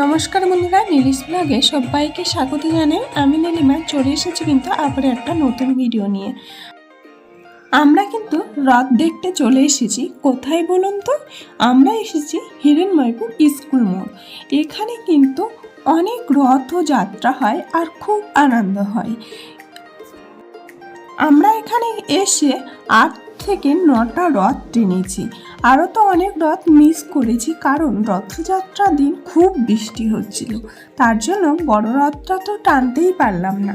নমস্কার বন্ধুরা, নীলিশ ব্লগে সবাইকে স্বাগত জানাই। আমি নীলিমা চলে এসেছি কিন্তু আবার একটা নতুন ভিডিও নিয়ে। আমরা কিন্তু রথ দেখতে চলে এসেছি। কোথায় বলুন তো? আমরা এসেছি হিরণময়পুর স্কুল মোড়। এখানে কিন্তু অনেক রথযাত্রা হয় আর খুব আনন্দ হয়। আমরা এখানে এসে 8 থেকে 9টা রথ টেনেছি। আরও তো অনেক রথ মিস করেছি, কারণ রথযাত্রার দিন খুব বৃষ্টি হচ্ছিল, তার জন্য বড় রথটা তো টানতেই পারলাম না।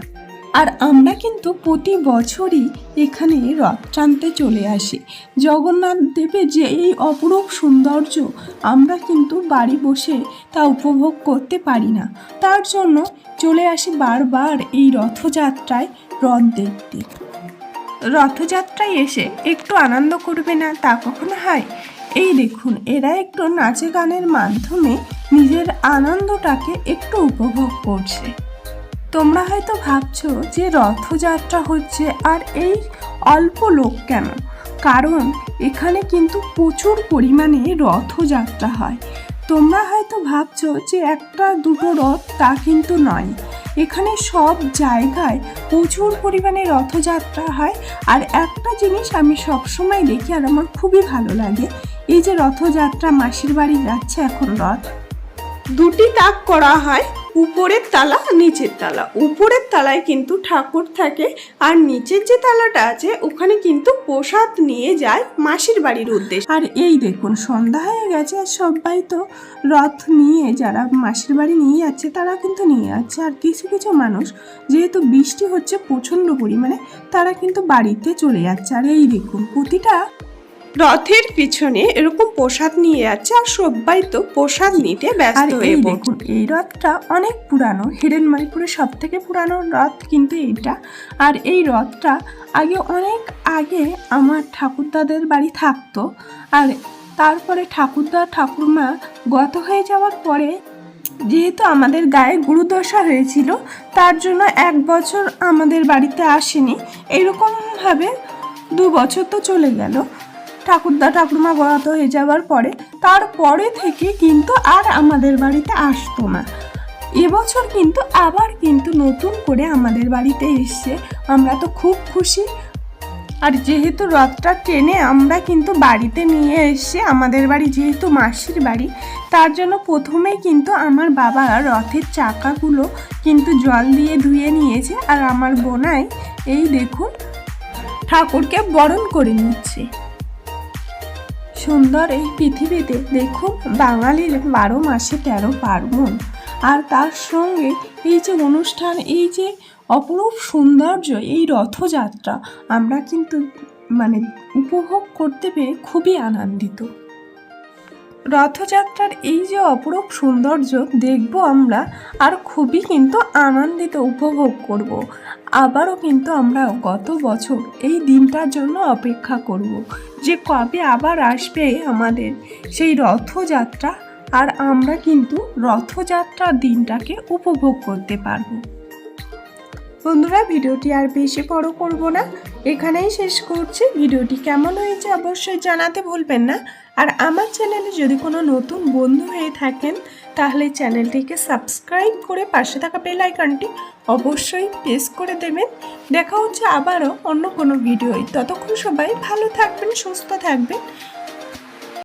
আর আমরা কিন্তু প্রতি বছরই এখানে রথ টানতে চলে আসি। জগন্নাথ দেবের যে এই অপরূপ সৌন্দর্য আমরা কিন্তু বাড়ি বসে তা উপভোগ করতে পারি না, তার জন্য চলে আসি বারবার এই রথযাত্রায় রথ দেখতে। রথযাত্রায় এসে একটু আনন্দ করবে না তা কখনো হয়? এই দেখুন, এরা একটু নাচে গানের মাধ্যমে নিজের আনন্দটাকে একটু উপভোগ করছে। তোমরা হয়তো ভাবছো যে রথযাত্রা হচ্ছে আর এই অল্প লোক কেন? কারণ এখানে কিন্তু প্রচুর পরিমাণে রথযাত্রা হয়। তোমরা হয়তো ভাবছো যে একটা দুটো রথ, তা কিন্তু নয়। এখানে সব জায়গায় প্রচুর পরিমাণে রথযাত্রা হয়। আর একটা জিনিস আমি সবসময় দেখি আর আমার খুবই ভালো লাগে, এই যে রথযাত্রা মাসির বাড়ি যাচ্ছে এখন রথ, দুটি তাক করা হয়, উপরের তালা নিচের তালা। উপরের তালায় কিন্তু ঠাকুর থাকে, আর নিচের যে তালাটা আছে ওখানে কিন্তু প্রসাদ নিয়ে যায় মাসির বাড়ির উদ্দেশ্যে। আর এই দেখুন, সন্ধ্যা হয়ে গেছে আর সবাই তো রথ নিয়ে, যারা মাসির বাড়ি নিয়ে যাচ্ছে তারা কিন্তু নিয়ে যাচ্ছে। আর কিছু কিছু মানুষ, যেহেতু বৃষ্টি হচ্ছে প্রচণ্ড পরিমাণে, তারা কিন্তু বাড়িতে চলে যাচ্ছে। আর এই দেখুন, প্রতিটা রথের পিছনে এরকম প্রসাদ নিয়ে যাচ্ছে, আর সবাই তো প্রসাদ নিতে ব্যস্ত হয়ে পড়ছে। এই রথটা অনেক পুরানো, হিরণময়পুরের সব থেকে পুরানো রথ কিন্তু এইটা। আর এই রথটা অনেক আগে আমার ঠাকুরদাদের বাড়ি থাকতো, আর তারপরে ঠাকুরদা ঠাকুরমা গত হয়ে যাওয়ার পরে, যেহেতু আমাদের গায়ে গুরুদশা হয়েছিল, তার জন্য 1 বছর আমাদের বাড়িতে আসেনি। এইরকমভাবে 2 বছর তো চলে গেল ঠাকুরদা ঠাকুরমা গত হয়ে যাওয়ার পরে। তারপরে থেকে কিন্তু আর আমাদের বাড়িতে আসতো না। এবছর কিন্তু আবার কিন্তু নতুন করে আমাদের বাড়িতে এসছে, আমরা তো খুব খুশি। আর যেহেতু রথটা ট্রেনে আমরা কিন্তু বাড়িতে নিয়ে এসে, আমাদের বাড়ি যেহেতু মাসির বাড়ি, তার জন্য প্রথমেই কিন্তু আমার বাবা রথের চাকাগুলো কিন্তু জল দিয়ে ধুয়ে নিয়েছে। আর আমার বোনাই এই দেখুন ঠাকুরকে বরণ করে নিচ্ছে। সুন্দর এই পৃথিবীতে দেখুন, বাঙালির 12 মাসে 13 পার্বণ, আর তার সঙ্গে এই যে অনুষ্ঠান, এই যে অপরূপ সৌন্দর্য, এই রথযাত্রা আমরা কিন্তু উপভোগ করতে পেরে খুবই আনন্দিত। রথযাত্রার এই যে অপরূপ সৌন্দর্য দেখব আমরা, আর খুবই কিন্তু আনন্দিত উপভোগ করব। আবারও কিন্তু আমরা গত বছর এই দিনটার জন্য অপেক্ষা করব, যে কবে আবার আসবে আমাদের সেই রথযাত্রা, আর আমরা কিন্তু রথযাত্রার দিনটাকে উপভোগ করতে পারব। বন্ধুরা, ভিডিওটি আর বেশি বড় করব না, এখানেই শেষ করছি। ভিডিওটি কেমন হয়েছে অবশ্যই জানাতে ভুলবেন না। আর আমার চ্যানেলে যদি কোনো নতুন বন্ধু হয়ে থাকেন, তাহলে চ্যানেলটিকে সাবস্ক্রাইব করে পাশে থাকা বেল আইকনটি অবশ্যই প্রেস করে দেবেন। দেখা হচ্ছে আবারও অন্য কোনো ভিডিওয়। ততক্ষণ সবাই ভালো থাকবেন, সুস্থ থাকবেন।